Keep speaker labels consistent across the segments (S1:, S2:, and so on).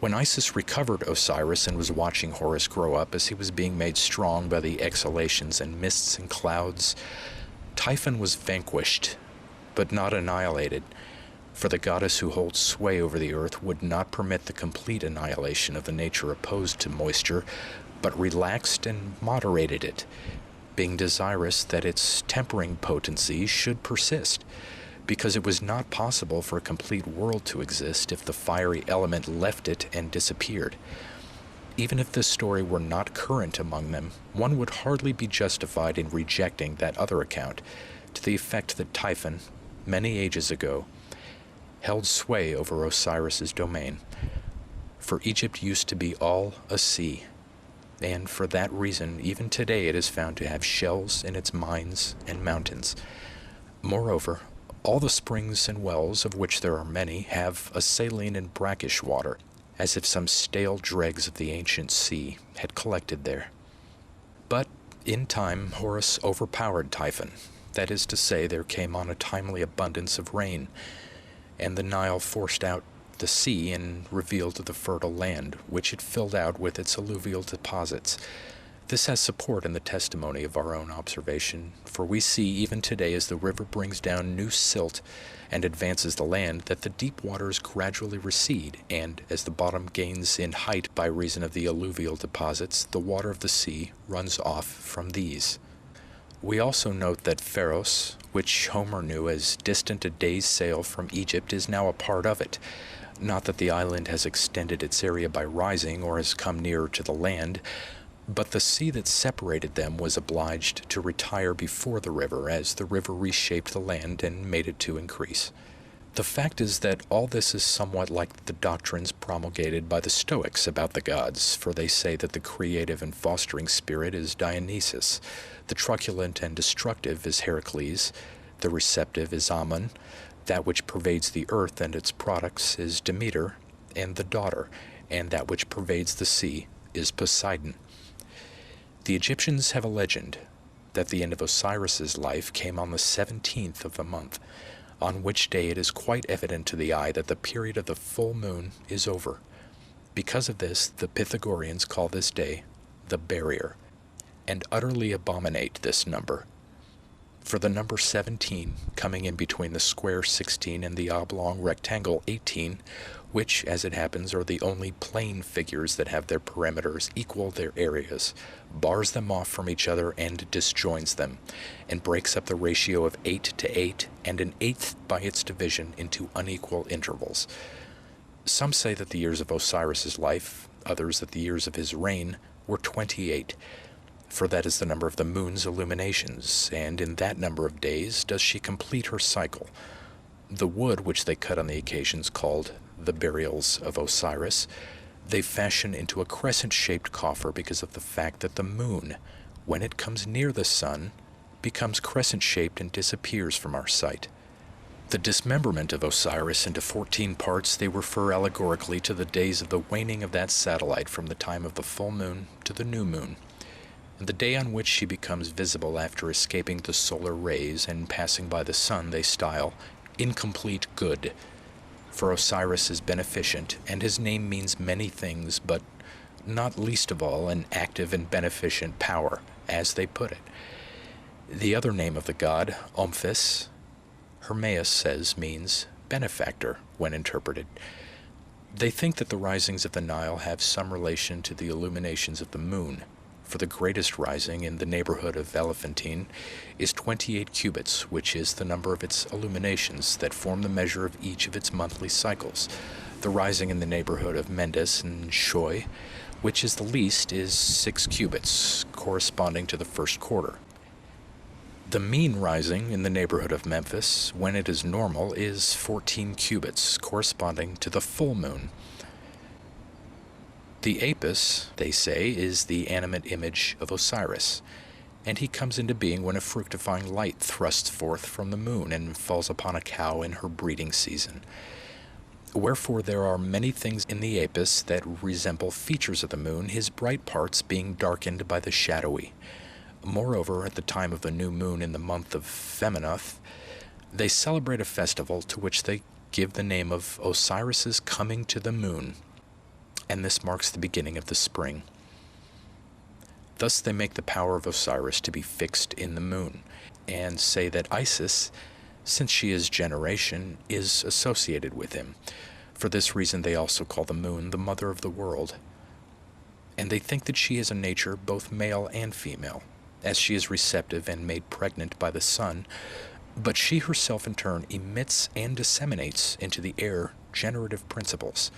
S1: When Isis recovered Osiris and was watching Horus grow up as he was being made strong by the exhalations and mists and clouds, Typhon was vanquished, but not annihilated, for the goddess who holds sway over the earth would not permit the complete annihilation of the nature opposed to moisture, but relaxed and moderated it, being desirous that its tempering potency should persist, because it was not possible for a complete world to exist if the fiery element left it and disappeared. Even if this story were not current among them, one would hardly be justified in rejecting that other account, to the effect that Typhon, many ages ago, held sway over Osiris's domain. For Egypt used to be all a sea, and for that reason even today it is found to have shells in its mines and mountains. Moreover, all the springs and wells, of which there are many, have a saline and brackish water, as if some stale dregs of the ancient sea had collected there. But in time Horus overpowered Typhon. That is to say, there came on a timely abundance of rain, and the Nile forced out the sea and revealed the fertile land, which it filled out with its alluvial deposits. This has support in the testimony of our own observation, for we see even today as the river brings down new silt and advances the land that the deep waters gradually recede, and as the bottom gains in height by reason of the alluvial deposits, the water of the sea runs off from these. We also note that Pharos, which Homer knew as distant a day's sail from Egypt, is now a part of it. Not that the island has extended its area by rising or has come nearer to the land, but the sea that separated them was obliged to retire before the river, as the river reshaped the land and made it to increase. The fact is that all this is somewhat like the doctrines promulgated by the Stoics about the gods, for they say that the creative and fostering spirit is Dionysus, the truculent and destructive is Heracles, the receptive is Ammon, that which pervades the earth and its products is Demeter, and the daughter, and that which pervades the sea is Poseidon. The Egyptians have a legend that the end of Osiris's life came on the 17th of the month, on which day it is quite evident to the eye that the period of the full moon is over. Because of this, the Pythagoreans call this day the barrier, and utterly abominate this number. For the number 17, coming in between the square 16 and the oblong rectangle 18, which, as it happens, are the only plane figures that have their perimeters equal their areas, bars them off from each other and disjoins them, and breaks up the ratio of 8 to 8 and an eighth by its division into unequal intervals. Some say that the years of Osiris's life, others that the years of his reign, were 28, for that is the number of the moon's illuminations, and in that number of days does she complete her cycle. The wood which they cut on the occasions called the burials of Osiris, they fashion into a crescent-shaped coffer because of the fact that the moon, when it comes near the sun, becomes crescent-shaped and disappears from our sight. The dismemberment of Osiris into 14 parts they refer allegorically to the days of the waning of that satellite from the time of the full moon to the new moon, and the day on which she becomes visible after escaping the solar rays and passing by the sun they style incomplete good. For Osiris is beneficent, and his name means many things, but not least of all an active and beneficent power, as they put it. The other name of the god, Omphis, Hermaeus says means benefactor when interpreted. They think that the risings of the Nile have some relation to the illuminations of the moon, for the greatest rising in the neighborhood of Elephantine is 28 cubits, which is the number of its illuminations that form the measure of each of its monthly cycles. The rising in the neighborhood of Mendes and Shoi, which is the least, is 6 cubits, corresponding to the first quarter. The mean rising in the neighborhood of Memphis, when it is normal, is 14 cubits, corresponding to the full moon. The Apis, they say, is the animate image of Osiris, and he comes into being when a fructifying light thrusts forth from the moon and falls upon a cow in her breeding season. Wherefore there are many things in the Apis that resemble features of the moon, his bright parts being darkened by the shadowy. Moreover, at the time of the new moon in the month of Feminoth, they celebrate a festival to which they give the name of Osiris's coming to the moon. and this marks the beginning of the spring. Thus they make the power of Osiris to be fixed in the moon, and say that Isis, since she is generation, is associated with him. For this reason they also call the moon the mother of the world. And they think that she is a nature both male and female, as she is receptive and made pregnant by the sun, but she herself in turn emits and disseminates into the air generative principles.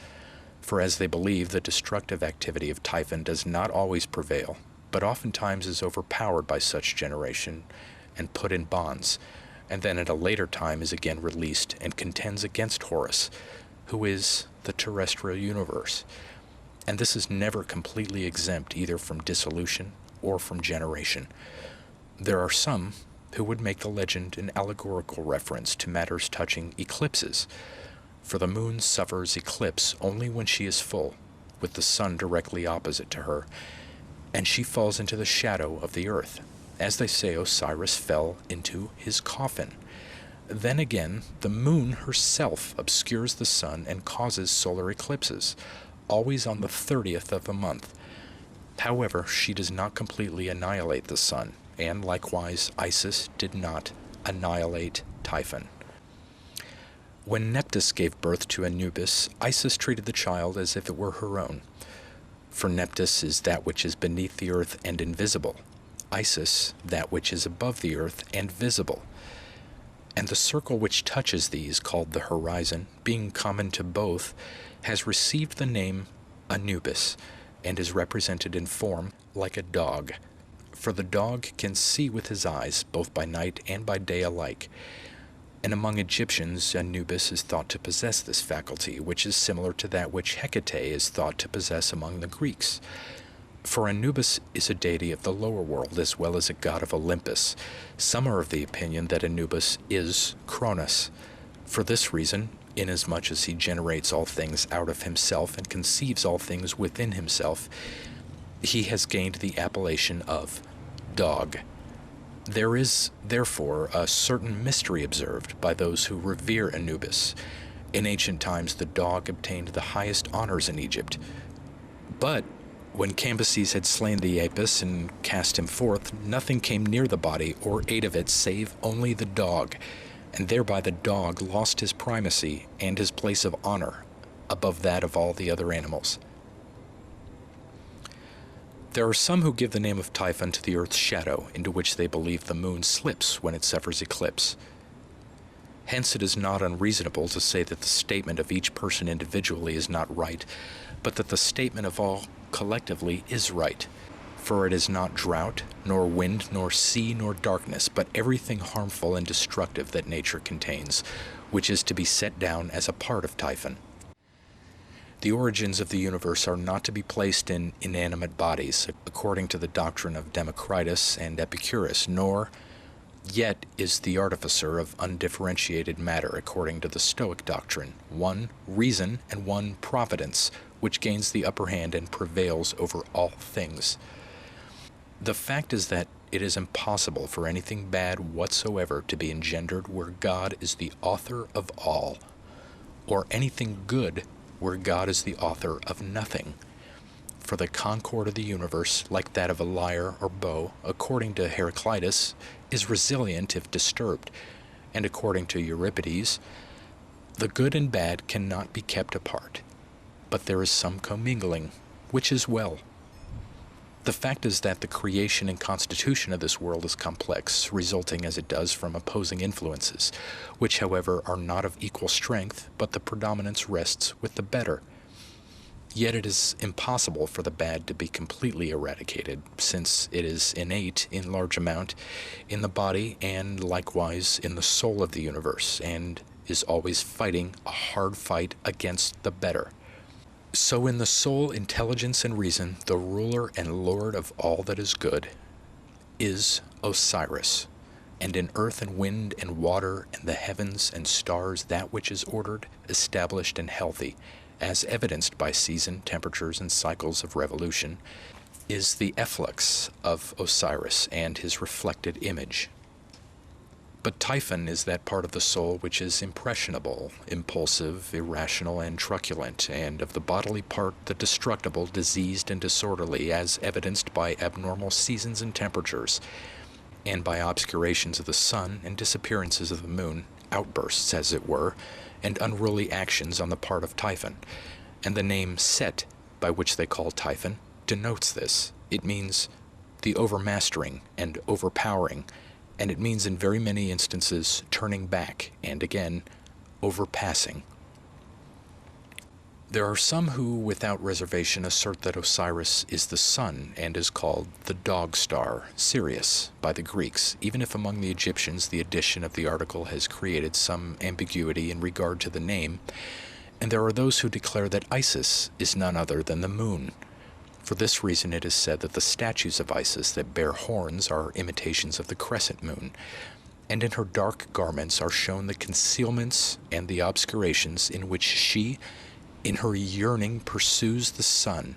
S1: For as they believe, the destructive activity of Typhon does not always prevail, but oftentimes is overpowered by such generation and put in bonds, and then at a later time is again released and contends against Horus, who is the terrestrial universe. And this is never completely exempt either from dissolution or from generation. There are some who would make the legend an allegorical reference to matters touching eclipses, for the moon suffers eclipse only when she is full, with the sun directly opposite to her, and she falls into the shadow of the earth. As they say, Osiris fell into his coffin. Then again, the moon herself obscures the sun and causes solar eclipses, always on the 30th of a month. However, she does not completely annihilate the sun, and likewise Isis did not annihilate Typhon. When Nephthys gave birth to Anubis, Isis treated the child as if it were her own. For Nephthys is that which is beneath the earth and invisible, Isis that which is above the earth and visible. And the circle which touches these, called the horizon, being common to both, has received the name Anubis, and is represented in form like a dog. For the dog can see with his eyes, both by night and by day alike. And among Egyptians, Anubis is thought to possess this faculty, which is similar to that which Hecate is thought to possess among the Greeks. For Anubis is a deity of the lower world as well as a god of Olympus. Some are of the opinion that Anubis is Cronus. For this reason, inasmuch as he generates all things out of himself and conceives all things within himself, he has gained the appellation of dog. There is, therefore, a certain mystery observed by those who revere Anubis. In ancient times, the dog obtained the highest honors in Egypt. But when Cambyses had slain the Apis and cast him forth, nothing came near the body or ate of it save only the dog, and thereby the dog lost his primacy and his place of honor above that of all the other animals. There are some who give the name of Typhon to the earth's shadow, into which they believe the moon slips when it suffers eclipse. Hence it is not unreasonable to say that the statement of each person individually is not right, but that the statement of all collectively is right. For it is not drought, nor wind, nor sea, nor darkness, but everything harmful and destructive that nature contains, which is to be set down as a part of Typhon. The origins of the universe are not to be placed in inanimate bodies, according to the doctrine of Democritus and Epicurus, nor yet is the artificer of undifferentiated matter, according to the Stoic doctrine, one reason and one providence, which gains the upper hand and prevails over all things. The fact is that it is impossible for anything bad whatsoever to be engendered where God is the author of all, or anything good where God is the author of nothing. For the concord of the universe, like that of a lyre or bow, according to Heraclitus, is resilient if disturbed, and according to Euripides, the good and bad cannot be kept apart, but there is some commingling, which is well. The fact is that the creation and constitution of this world is complex, resulting as it does from opposing influences, which, however, are not of equal strength, but the predominance rests with the better. Yet it is impossible for the bad to be completely eradicated, since it is innate in large amount in the body and likewise in the soul of the universe, and is always fighting a hard fight against the better. So in the soul, intelligence, and reason, the ruler and lord of all that is good is Osiris, and in earth and wind and water and the heavens and stars that which is ordered, established, and healthy, as evidenced by season, temperatures, and cycles of revolution, is the efflux of Osiris and his reflected image. But Typhon is that part of the soul which is impressionable, impulsive, irrational, and truculent, and of the bodily part the destructible, diseased, and disorderly, as evidenced by abnormal seasons and temperatures, and by obscurations of the sun and disappearances of the moon, outbursts, as it were, and unruly actions on the part of Typhon. And the name Set, by which they call Typhon, denotes this. It means the overmastering and overpowering, and it means in very many instances turning back and again overpassing. There are some who, without reservation, assert that Osiris is the sun and is called the dog star, Sirius, by the Greeks, even if among the Egyptians the addition of the article has created some ambiguity in regard to the name, and there are those who declare that Isis is none other than the moon. For this reason it is said that the statues of Isis that bear horns are imitations of the crescent moon, and in her dark garments are shown the concealments and the obscurations in which she, in her yearning, pursues the sun.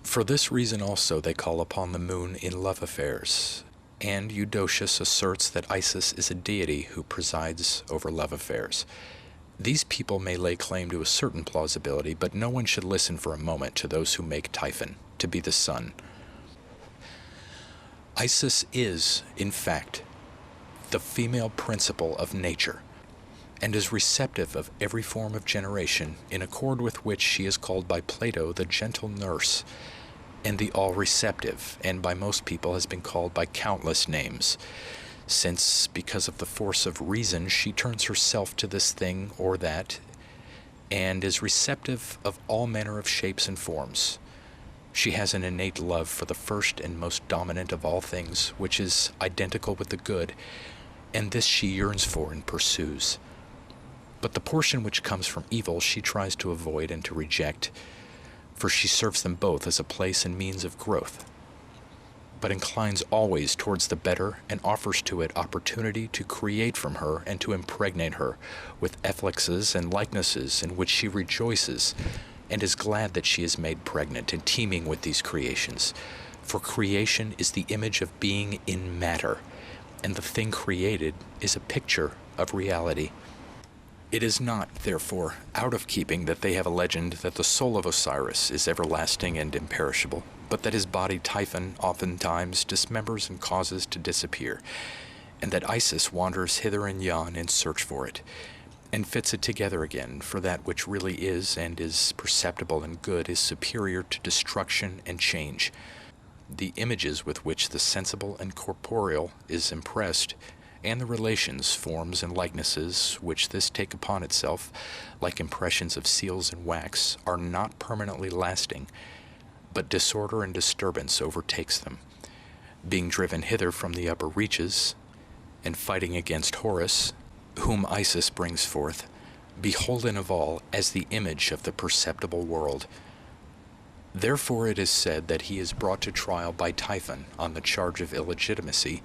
S1: For this reason also they call upon the moon in love affairs, and Eudoxius asserts that Isis is a deity who presides over love affairs. These people may lay claim to a certain plausibility, but no one should listen for a moment to those who make Typhon to be the sun. Isis is, in fact, the female principle of nature, and is receptive of every form of generation, in accord with which she is called by Plato the gentle nurse, and the all-receptive, and by most people has been called by countless names, since, because of the force of reason, she turns herself to this thing or that, and is receptive of all manner of shapes and forms. She has an innate love for the first and most dominant of all things, which is identical with the good, and this she yearns for and pursues. But the portion which comes from evil she tries to avoid and to reject, for she serves them both as a place and means of growth, but inclines always towards the better and offers to it opportunity to create from her and to impregnate her with effluxes and likenesses in which she rejoices and is glad that she is made pregnant and teeming with these creations. For creation is the image of being in matter, and the thing created is a picture of reality. It is not, therefore, out of keeping that they have a legend that the soul of Osiris is everlasting and imperishable, but that his body Typhon oftentimes dismembers and causes to disappear, and that Isis wanders hither and yon in search for it, and fits it together again, for that which really is and is perceptible and good is superior to destruction and change. The images with which the sensible and corporeal is impressed, and the relations, forms, and likenesses which this take upon itself, like impressions of seals and wax, are not permanently lasting, but disorder and disturbance overtakes them, being driven hither from the upper reaches, and fighting against Horus, whom Isis brings forth, beholden of all as the image of the perceptible world. Therefore it is said that he is brought to trial by Typhon on the charge of illegitimacy,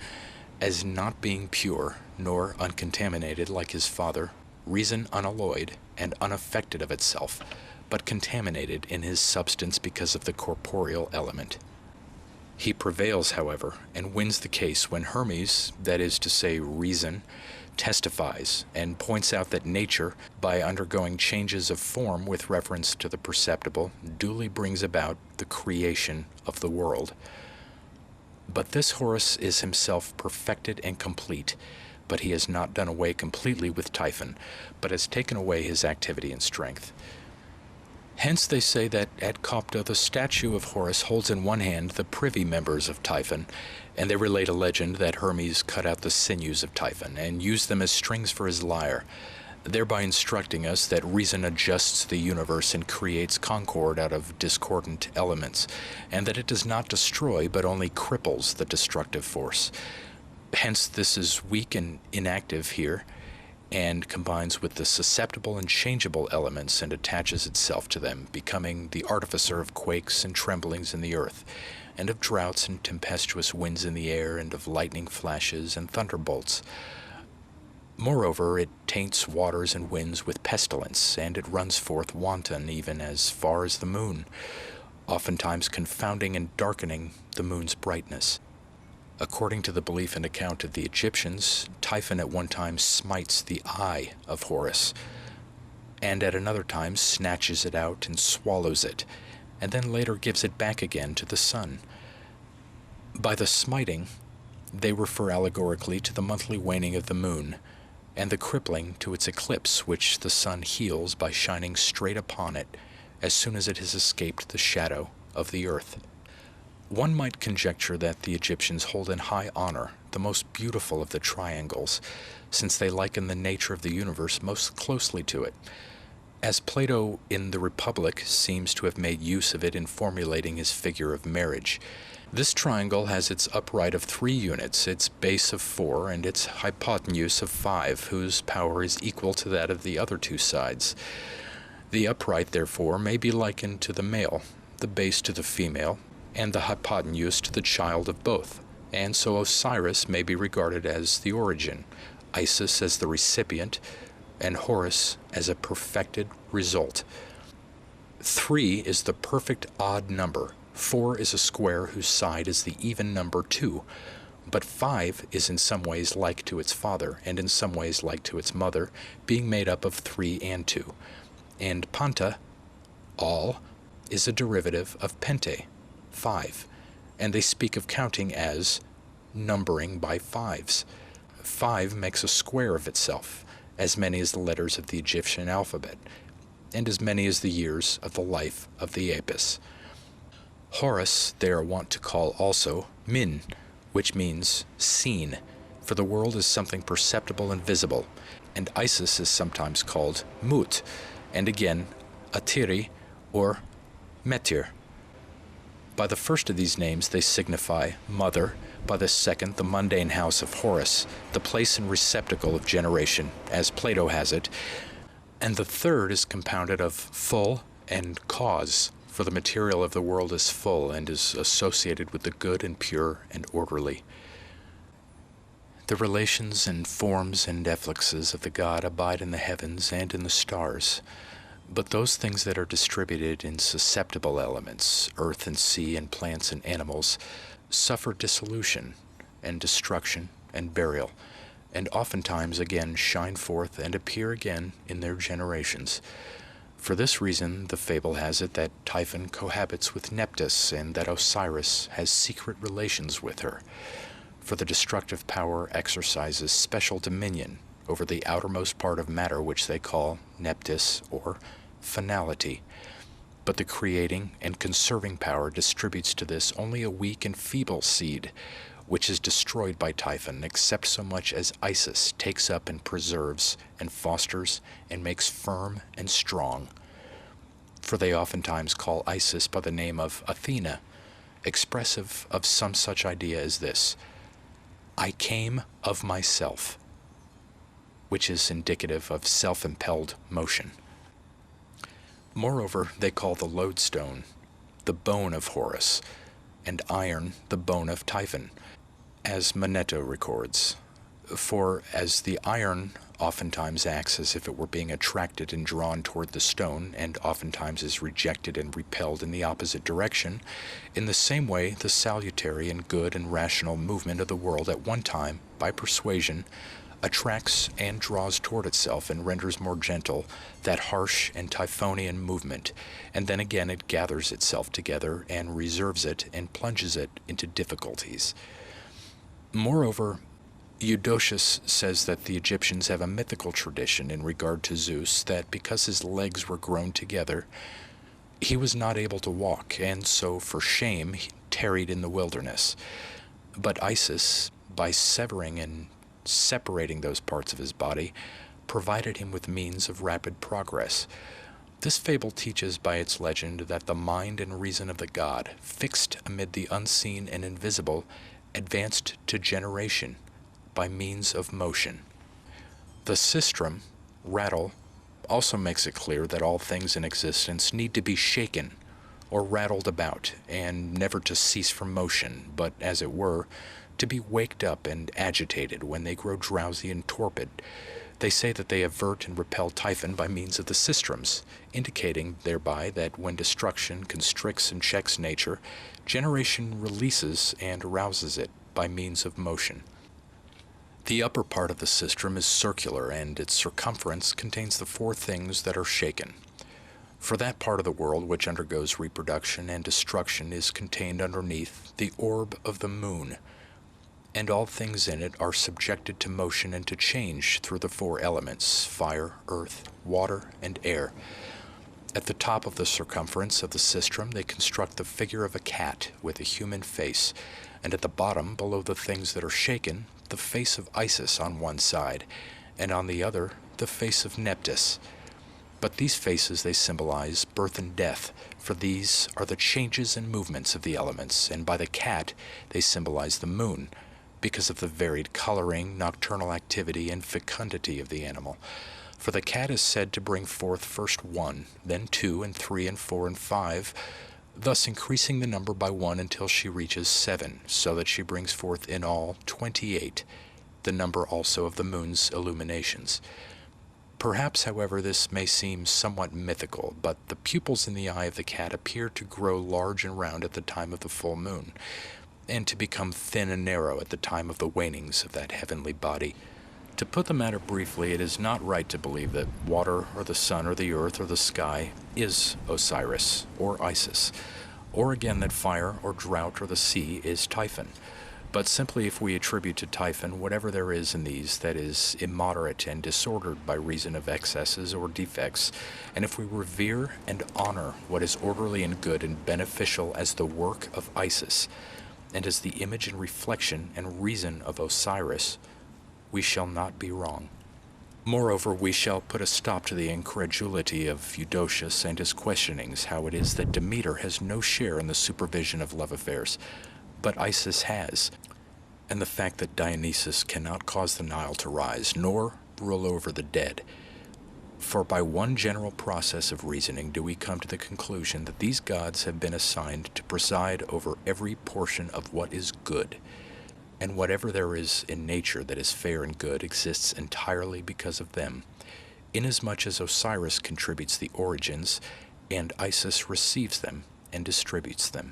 S1: as not being pure, nor uncontaminated like his father, reason unalloyed and unaffected of itself, but contaminated in his substance because of the corporeal element. He prevails, however, and wins the case when Hermes, that is to say reason, testifies and points out that nature, by undergoing changes of form with reference to the perceptible, duly brings about the creation of the world. But this Horus is himself perfected and complete, but he has not done away completely with Typhon, but has taken away his activity and strength. Hence they say that at Copta the statue of Horus holds in one hand the privy members of Typhon, and they relate a legend that Hermes cut out the sinews of Typhon and used them as strings for his lyre, thereby instructing us that reason adjusts the universe and creates concord out of discordant elements, and that it does not destroy but only cripples the destructive force. Hence this is weak and inactive here, and combines with the susceptible and changeable elements and attaches itself to them, becoming the artificer of quakes and tremblings in the earth, and of droughts and tempestuous winds in the air, and of lightning flashes and thunderbolts. Moreover, it taints waters and winds with pestilence, and it runs forth wanton even as far as the moon, oftentimes confounding and darkening the moon's brightness. According to the belief and account of the Egyptians, Typhon at one time smites the eye of Horus, and at another time snatches it out and swallows it, and then later gives it back again to the sun. By the smiting, they refer allegorically to the monthly waning of the moon, and the crippling to its eclipse, which the sun heals by shining straight upon it as soon as it has escaped the shadow of the earth. One might conjecture that the Egyptians hold in high honor the most beautiful of the triangles, since they liken the nature of the universe most closely to it, as Plato in the Republic seems to have made use of it in formulating his figure of marriage. This triangle has its upright of 3 units, its base of 4, and its hypotenuse of 5, whose power is equal to that of the other 2 sides. The upright, therefore, may be likened to the male, the base to the female, and the hypotenuse to the child of both, and so Osiris may be regarded as the origin, Isis as the recipient, and Horus as a perfected result. 3 is the perfect odd number. 4 is a square whose side is the even number 2, but 5 is in some ways like to its father, and in some ways like to its mother, being made up of 3 and 2. And panta, all, is a derivative of pente, 5, and they speak of counting as numbering by 5s. 5 makes a square of itself, as many as the letters of the Egyptian alphabet, and as many as the years of the life of the Apis. Horus they are wont to call also Min, which means seen, for the world is something perceptible and visible, and Isis is sometimes called Mut, and again Atiri or Metir. By the first of these names they signify mother, by the second the mundane house of Horus, the place and receptacle of generation, as Plato has it, and the third is compounded of full and cause, for the material of the world is full and is associated with the good and pure and orderly. The relations and forms and effluxes of the god abide in the heavens and in the stars, but those things that are distributed in susceptible elements, earth and sea and plants and animals, suffer dissolution and destruction and burial, and oftentimes again shine forth and appear again in their generations. For this reason, the fable has it that Typhon cohabits with Nephthys, and that Osiris has secret relations with her, for the destructive power exercises special dominion over the outermost part of matter, which they call Nephthys or finality. But the creating and conserving power distributes to this only a weak and feeble seed, which is destroyed by Typhon, except so much as Isis takes up and preserves and fosters and makes firm and strong. For they oftentimes call Isis by the name of Athena, expressive of some such idea as this: I came of myself, which is indicative of self-impelled motion. Moreover, they call the lodestone the bone of Horus, and iron the bone of Typhon, as Manetto records. For as the iron oftentimes acts as if it were being attracted and drawn toward the stone, and oftentimes is rejected and repelled in the opposite direction, in the same way the salutary and good and rational movement of the world at one time, by persuasion, attracts and draws toward itself and renders more gentle that harsh and Typhonian movement, and then again it gathers itself together and reserves it and plunges it into difficulties. Moreover, Eudoxius says that the Egyptians have a mythical tradition in regard to Zeus, that because his legs were grown together, he was not able to walk, and so for shame he tarried in the wilderness. But Isis, by severing and separating those parts of his body, provided him with means of rapid progress. This fable teaches by its legend that the mind and reason of the god, fixed amid the unseen and invisible, advanced to generation by means of motion. The sistrum, rattle, also makes it clear that all things in existence need to be shaken or rattled about, and never to cease from motion, but, as it were, to be waked up and agitated when they grow drowsy and torpid. They say that they avert and repel Typhon by means of the sistrums, indicating thereby that when destruction constricts and checks nature, generation releases and arouses it, by means of motion. The upper part of the sistrum is circular, and its circumference contains the four things that are shaken. For that part of the world which undergoes reproduction and destruction is contained underneath the orb of the moon, and all things in it are subjected to motion and to change through the four elements, fire, earth, water, and air. At the top of the circumference of the sistrum they construct the figure of a cat with a human face, and at the bottom, below the things that are shaken, the face of Isis on one side, and on the other, the face of Nephthys. But these faces they symbolize birth and death, for these are the changes and movements of the elements, and by the cat they symbolize the moon, because of the varied coloring, nocturnal activity, and fecundity of the animal. For the cat is said to bring forth first 1, then 2, and 3, and 4, and 5, thus increasing the number by 1 until she reaches 7, so that she brings forth in all 28, the number also of the moon's illuminations. Perhaps, however, this may seem somewhat mythical, but the pupils in the eye of the cat appear to grow large and round at the time of the full moon, and to become thin and narrow at the time of the wanings of that heavenly body. To put the matter briefly, it is not right to believe that water or the sun or the earth or the sky is Osiris or Isis, or again that fire or drought or the sea is Typhon, but simply if we attribute to Typhon whatever there is in these that is immoderate and disordered by reason of excesses or defects, and if we revere and honor what is orderly and good and beneficial as the work of Isis, and as the image and reflection and reason of Osiris, we shall not be wrong. Moreover, we shall put a stop to the incredulity of Eudoxius and his questionings how it is that Demeter has no share in the supervision of love affairs, but Isis has, and the fact that Dionysus cannot cause the Nile to rise, nor rule over the dead. For by one general process of reasoning do we come to the conclusion that these gods have been assigned to preside over every portion of what is good, and whatever there is in nature that is fair and good exists entirely because of them, inasmuch as Osiris contributes the origins, and Isis receives them and distributes them.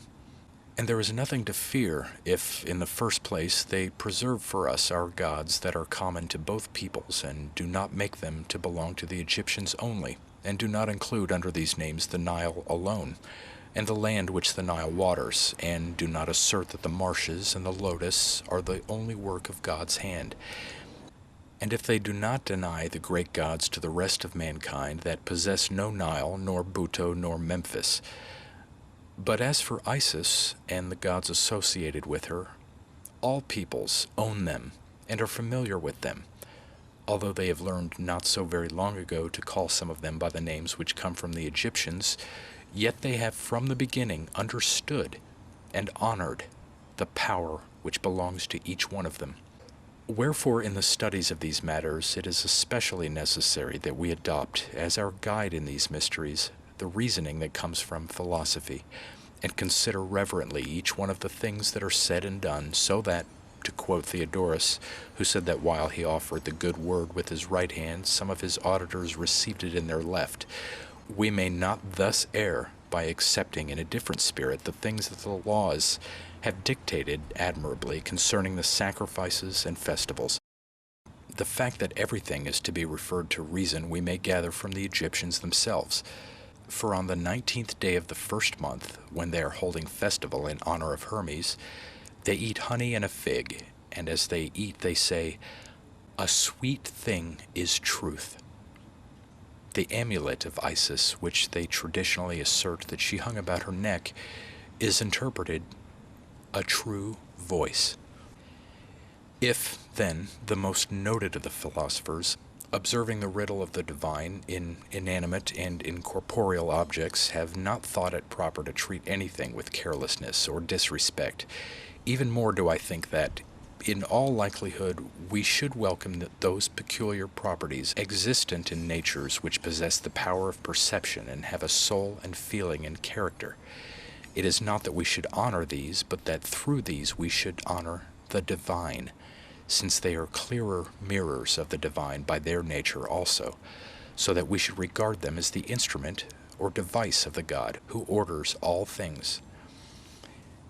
S1: And there is nothing to fear if, in the first place, they preserve for us our gods that are common to both peoples, and do not make them to belong to the Egyptians only, and do not include under these names the Nile alone, and the land which the Nile waters, and do not assert that the marshes and the lotus are the only work of God's hand. And if they do not deny the great gods to the rest of mankind that possess no Nile, nor Buto, nor Memphis. But as for Isis and the gods associated with her, all peoples own them and are familiar with them, although they have learned not so very long ago to call some of them by the names which come from the Egyptians, yet they have from the beginning understood and honored the power which belongs to each one of them. Wherefore, in the studies of these matters, it is especially necessary that we adopt, as our guide in these mysteries, the reasoning that comes from philosophy, and consider reverently each one of the things that are said and done, so that, to quote Theodorus, who said that while he offered the good word with his right hand, some of his auditors received it in their left, we may not thus err by accepting in a different spirit the things that the laws have dictated admirably concerning the sacrifices and festivals. The fact that everything is to be referred to reason we may gather from the Egyptians themselves. For on the 19th day of the first month, when they are holding festival in honor of Hermes, they eat honey and a fig, and as they eat they say, "A sweet thing is truth." The amulet of Isis, which they traditionally assert that she hung about her neck, is interpreted a true voice. If, then, the most noted of the philosophers, observing the riddle of the divine in inanimate and incorporeal objects, have not thought it proper to treat anything with carelessness or disrespect, even more do I think that, in all likelihood, we should welcome those peculiar properties existent in natures which possess the power of perception and have a soul and feeling and character. It is not that we should honor these, but that through these we should honor the divine, since they are clearer mirrors of the divine by their nature also, so that we should regard them as the instrument or device of the God who orders all things.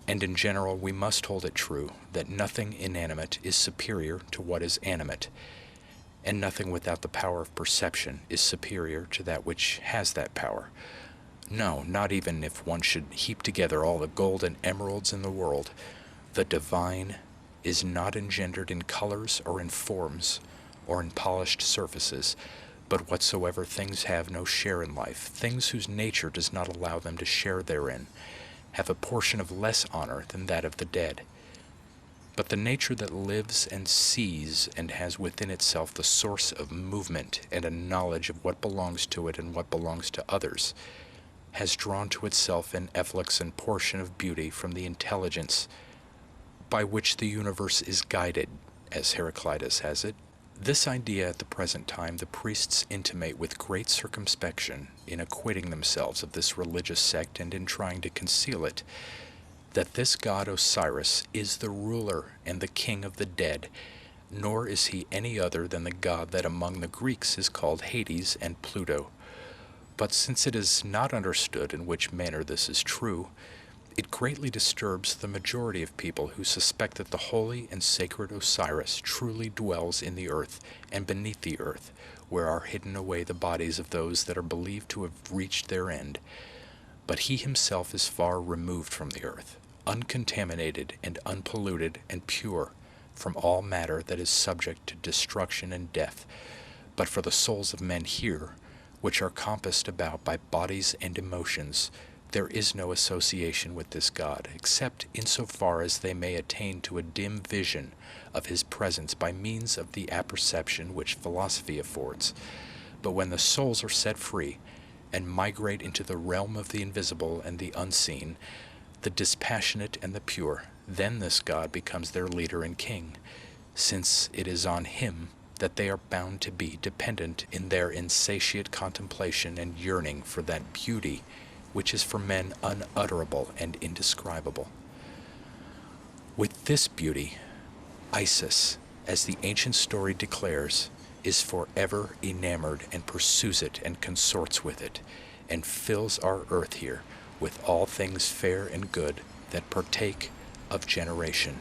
S1: And in general, we must hold it true that nothing inanimate is superior to what is animate, and nothing without the power of perception is superior to that which has that power. No, not even if one should heap together all the gold and emeralds in the world. The divine is not engendered in colors or in forms or in polished surfaces, but whatsoever things have no share in life, things whose nature does not allow them to share therein, have a portion of less honor than that of the dead. But the nature that lives and sees and has within itself the source of movement and a knowledge of what belongs to it and what belongs to others, has drawn to itself an efflux and portion of beauty from the intelligence by which the universe is guided, as Heraclitus has it. This idea at the present time the priests intimate with great circumspection in acquitting themselves of this religious sect and in trying to conceal it, that this god Osiris is the ruler and the king of the dead, nor is he any other than the god that among the Greeks is called Hades and Pluto. But since it is not understood in which manner this is true, it greatly disturbs the majority of people who suspect that the holy and sacred Osiris truly dwells in the earth and beneath the earth, where are hidden away the bodies of those that are believed to have reached their end. But he himself is far removed from the earth, uncontaminated and unpolluted and pure from all matter that is subject to destruction and death. But for the souls of men here, which are compassed about by bodies and emotions, there is no association with this God, except insofar as they may attain to a dim vision of his presence by means of the apperception which philosophy affords. But when the souls are set free, and migrate into the realm of the invisible and the unseen, the dispassionate and the pure, then this God becomes their leader and king, since it is on him that they are bound to be dependent in their insatiate contemplation and yearning for that beauty which is for men unutterable and indescribable. With this beauty, Isis, as the ancient story declares, is forever enamored and pursues it and consorts with it, and fills our earth here with all things fair and good that partake of generation.